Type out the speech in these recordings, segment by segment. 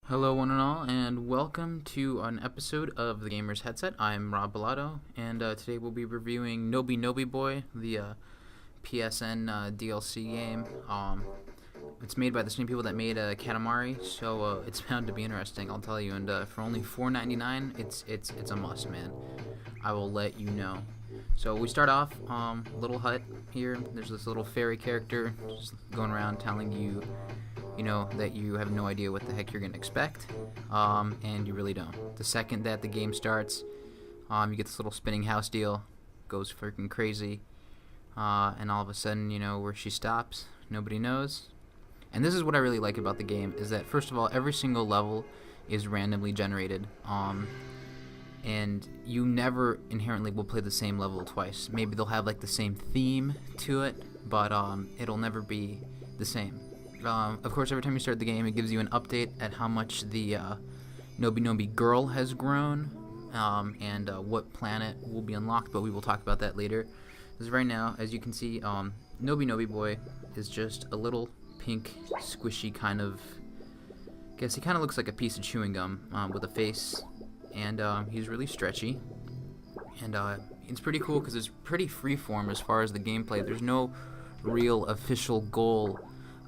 Hello, one and all, and welcome to an episode of The Gamer's Headset. I'm Rob Bellato, and today we'll be reviewing Nobi Nobi Boy, the PSN DLC game. It's made by the same people that made Katamari, so it's bound to be interesting, I'll tell you. And for only $4.99, it's a must, man. I will let you know. So we start off, little hut here. There's this little fairy character just going around telling you, that you have no idea what the heck you're going to expect, and you really don't. The second that the game starts, you get this little spinning house deal, goes freaking crazy, and all of a sudden, where she stops, nobody knows. And this is what I really like about the game, is that, first of all, every single level is randomly generated, and you never inherently will play the same level twice. Maybe they'll have, the same theme to it, but it'll never be the same. Of course, every time you start the game, it gives you an update at how much the Nobi Nobi girl has grown, and what planet will be unlocked, but we will talk about that later. Because right now, as you can see, Nobi Nobi Boy is just a little pink, squishy kind of... I guess he kind of looks like a piece of chewing gum with a face, and he's really stretchy. And it's pretty cool because it's pretty freeform as far as the gameplay. There's no real official goal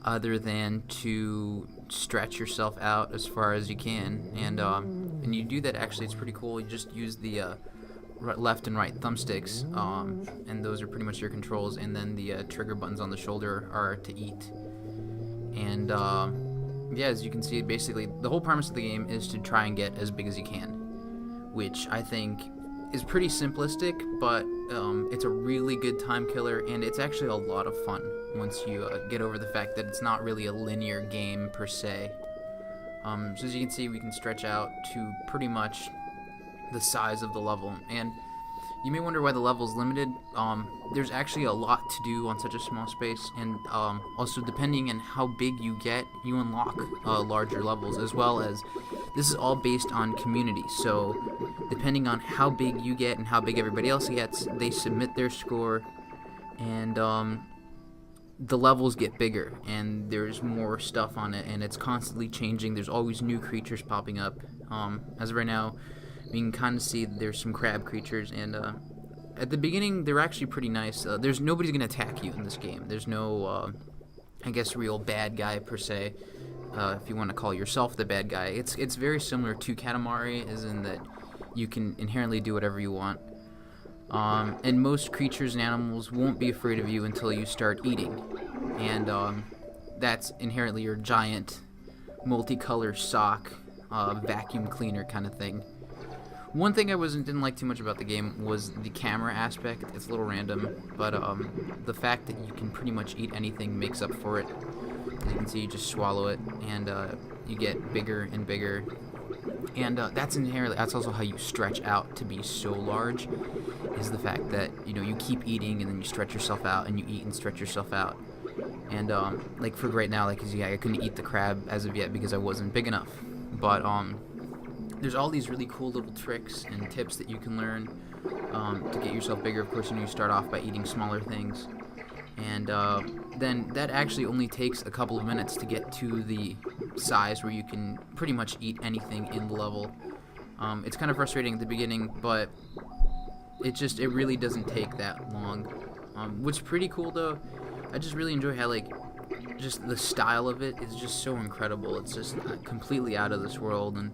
other than to stretch yourself out as far as you can, and you do that. Actually, it's pretty cool. You just use the left and right thumbsticks, and those are pretty much your controls, and then the trigger buttons on the shoulder are to eat. And yeah, as you can see, basically the whole premise of the game is to try and get as big as you can, which I think is pretty simplistic, but it's a really good time killer, and it's actually a lot of fun once you get over the fact that it's not really a linear game per se. So as you can see, we can stretch out to pretty much the size of the level, and you may wonder why the level's limited. There's actually a lot to do on such a small space, and also depending on how big you get, you unlock larger levels, as well as this is all based on community. So depending on how big you get and how big everybody else gets, they submit their score, and the levels get bigger, and there's more stuff on it, and it's constantly changing. There's always new creatures popping up. As of right now, we can kind of see there's some crab creatures, and at the beginning they're actually pretty nice. There's nobody's gonna attack you in this game. There's no, I guess, real bad guy per se. If you want to call yourself the bad guy, it's very similar to Katamari, as in that you can inherently do whatever you want. And most creatures and animals won't be afraid of you until you start eating, and that's inherently your giant multicolor sock vacuum cleaner kind of thing. One thing I didn't like too much about the game was the camera aspect. It's a little random, but the fact that you can pretty much eat anything makes up for it. As you can see, you just swallow it, and you get bigger and bigger. And that's also how you stretch out to be so large, is the fact that you keep eating and then you stretch yourself out, and you eat and stretch yourself out. And for right now, I couldn't eat the crab as of yet because I wasn't big enough. But there's all these really cool little tricks and tips that you can learn to get yourself bigger. Of course, you start off by eating smaller things, and then that actually only takes a couple of minutes to get to the size where you can pretty much eat anything in the level. It's kind of frustrating at the beginning, but it really doesn't take that long. What's pretty cool though, I just really enjoy how just the style of it is just so incredible. It's just completely out of this world, and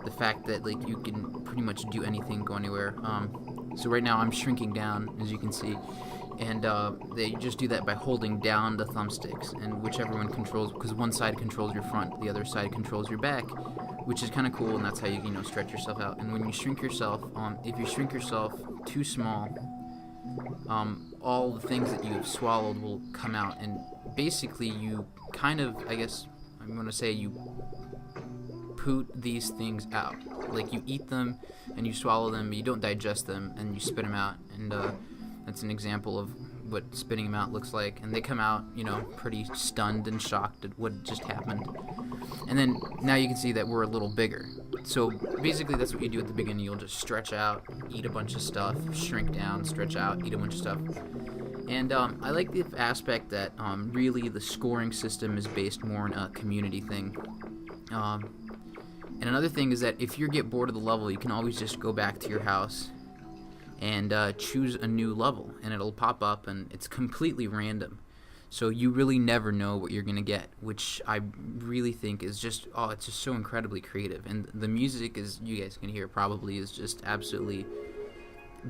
the fact that you can pretty much do anything, go anywhere. So right now I'm shrinking down, as you can see, and they just do that by holding down the thumbsticks, and whichever one controls, because one side controls your front, the other side controls your back, which is kind of cool, and that's how you stretch yourself out. And when you shrink yourself, if you shrink yourself too small, all the things that you have swallowed will come out, and basically you kind of, I guess I'm going to say, you poot these things out. You eat them and you swallow them, but you don't digest them, and you spit them out, and that's an example of what spitting them out looks like. And they come out, pretty stunned and shocked at what just happened. And then now you can see that we're a little bigger. So basically that's what you do at the beginning. You'll just stretch out, eat a bunch of stuff, shrink down, stretch out, eat a bunch of stuff. And I like the aspect that really the scoring system is based more on a community thing. And another thing is that if you get bored of the level, you can always just go back to your house and choose a new level, and it'll pop up, and it's completely random. So you really never know what you're going to get, which I really think is just, it's just so incredibly creative. And the music, as you guys can hear probably, is just absolutely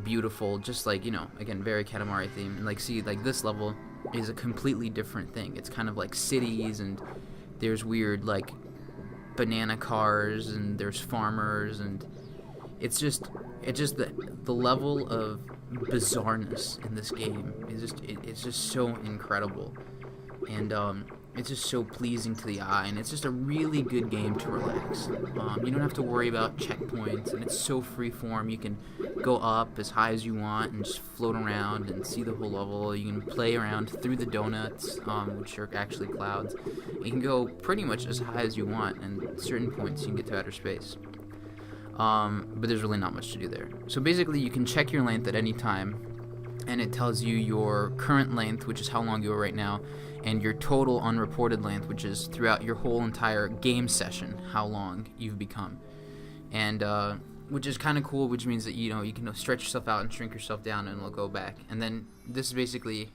beautiful, just like, again, very Katamari theme. And see, this level is a completely different thing. It's kind of like cities, and there's weird, banana cars, and there's farmers, and it's just the level of bizarreness in this game is it's just so incredible, and it's just so pleasing to the eye, and it's just a really good game to relax. You don't have to worry about checkpoints, and it's so freeform. You can go up as high as you want and just float around and see the whole level. You can play around through the donuts, which are actually clouds. You can go pretty much as high as you want, and at certain points you can get to outer space. But there's really not much to do there. So basically, you can check your length at any time, and it tells you your current length, which is how long you are right now, and your total unreported length, which is throughout your whole entire game session, how long you've become. And which is kind of cool, which means that you can stretch yourself out and shrink yourself down, and it'll go back. And then this basically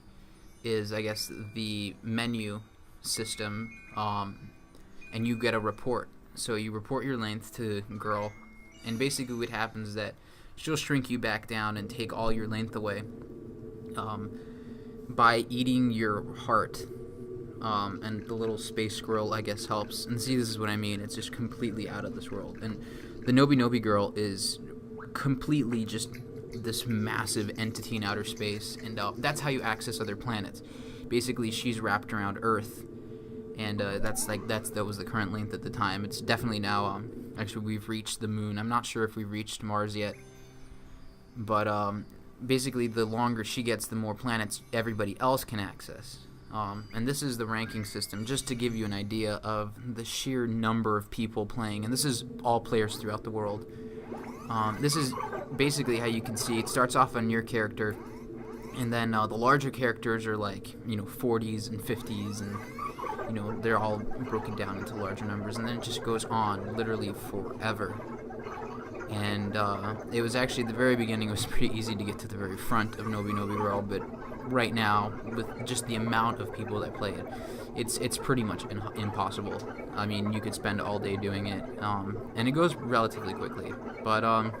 is, I guess, the menu system, and you get a report. So you report your length to Greal. And basically what happens is that she'll shrink you back down and take all your length away by eating your heart. And the little space squirrel, I guess, helps. And see, this is what I mean. It's just completely out of this world. And the Nobi Nobi girl is completely just this massive entity in outer space. And that's how you access other planets. Basically, she's wrapped around Earth. And that was the current length at the time. It's definitely now... Actually, we've reached the moon. I'm not sure if we've reached Mars yet. But basically, the longer she gets, the more planets everybody else can access. And this is the ranking system, just to give you an idea of the sheer number of people playing. And this is all players throughout the world. This is basically how you can see. It starts off on your character. And then the larger characters are 40s and 50s, and they're all broken down into larger numbers, and then it just goes on literally forever. And it was actually at the very beginning, it was pretty easy to get to the very front of Nobi Nobi World, but right now, with just the amount of people that play it, it's pretty much impossible. I mean, you could spend all day doing it, and it goes relatively quickly. But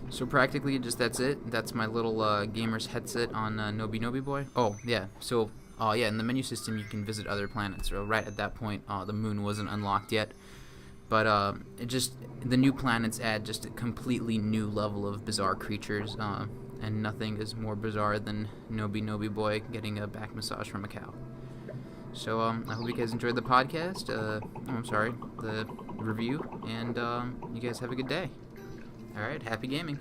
so practically, that's it. That's my little gamer's headset on Nobi Nobi Boy. Oh yeah, so. In the menu system you can visit other planets. So right at that point, the moon wasn't unlocked yet. But the new planets add just a completely new level of bizarre creatures. And nothing is more bizarre than Nobi Nobi Boy getting a back massage from a cow. So I hope you guys enjoyed the podcast. The review. And you guys have a good day. Alright, happy gaming.